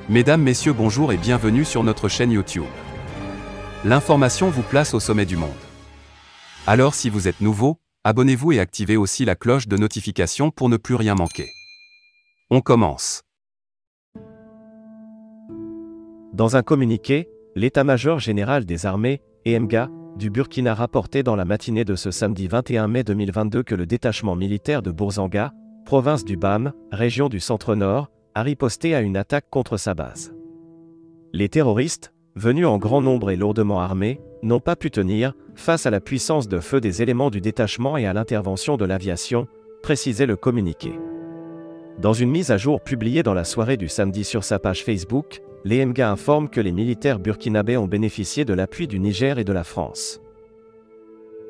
Mesdames, Messieurs, bonjour et bienvenue sur notre chaîne YouTube. L'information vous place au sommet du monde. Alors si vous êtes nouveau, abonnez-vous et activez aussi la cloche de notification pour ne plus rien manquer. On commence. Dans un communiqué, l'état-major général des armées, EMGA, du Burkina rapportait dans la matinée de ce samedi 21 mai 2022 que le détachement militaire de Bourzanga, province du BAM, région du centre-nord, a riposté à une attaque contre sa base. Les terroristes, venus en grand nombre et lourdement armés, n'ont pas pu tenir face à la puissance de feu des éléments du détachement et à l'intervention de l'aviation, précisait le communiqué. Dans une mise à jour publiée dans la soirée du samedi sur sa page Facebook, l'EMGA informe que les militaires burkinabés ont bénéficié de l'appui du Niger et de la France.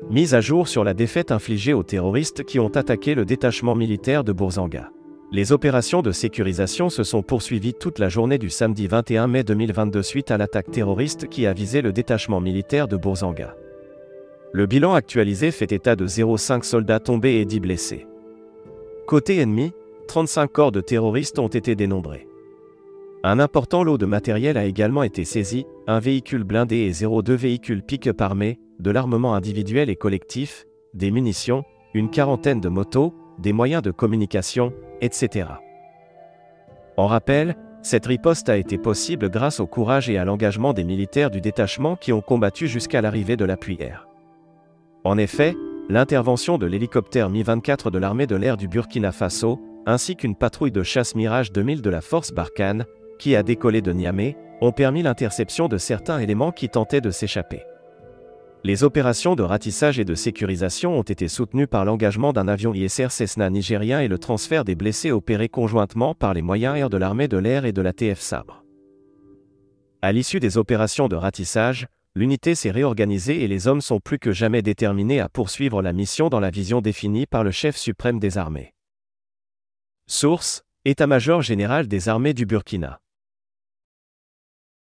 Mise à jour sur la défaite infligée aux terroristes qui ont attaqué le détachement militaire de Bourzanga. Les opérations de sécurisation se sont poursuivies toute la journée du samedi 21 mai 2022 suite à l'attaque terroriste qui a visé le détachement militaire de Bourzanga. Le bilan actualisé fait état de 0,5 soldats tombés et 10 blessés. Côté ennemi, 35 corps de terroristes ont été dénombrés. Un important lot de matériel a également été saisi, un véhicule blindé et 0,2 véhicules pick-up armés, de l'armement individuel et collectif, des munitions, une quarantaine de motos, des moyens de communication, etc. En rappel, cette riposte a été possible grâce au courage et à l'engagement des militaires du détachement qui ont combattu jusqu'à l'arrivée de l'appui air. En effet, l'intervention de l'hélicoptère Mi-24 de l'armée de l'air du Burkina Faso, ainsi qu'une patrouille de chasse Mirage 2000 de la force Barkhane, qui a décollé de Niamey, ont permis l'interception de certains éléments qui tentaient de s'échapper. Les opérations de ratissage et de sécurisation ont été soutenues par l'engagement d'un avion ISR Cessna nigérien et le transfert des blessés opérés conjointement par les moyens aériens de l'armée de l'air et de la TF Sabre. À l'issue des opérations de ratissage, l'unité s'est réorganisée et les hommes sont plus que jamais déterminés à poursuivre la mission dans la vision définie par le chef suprême des armées. Source: État-major général des armées du Burkina.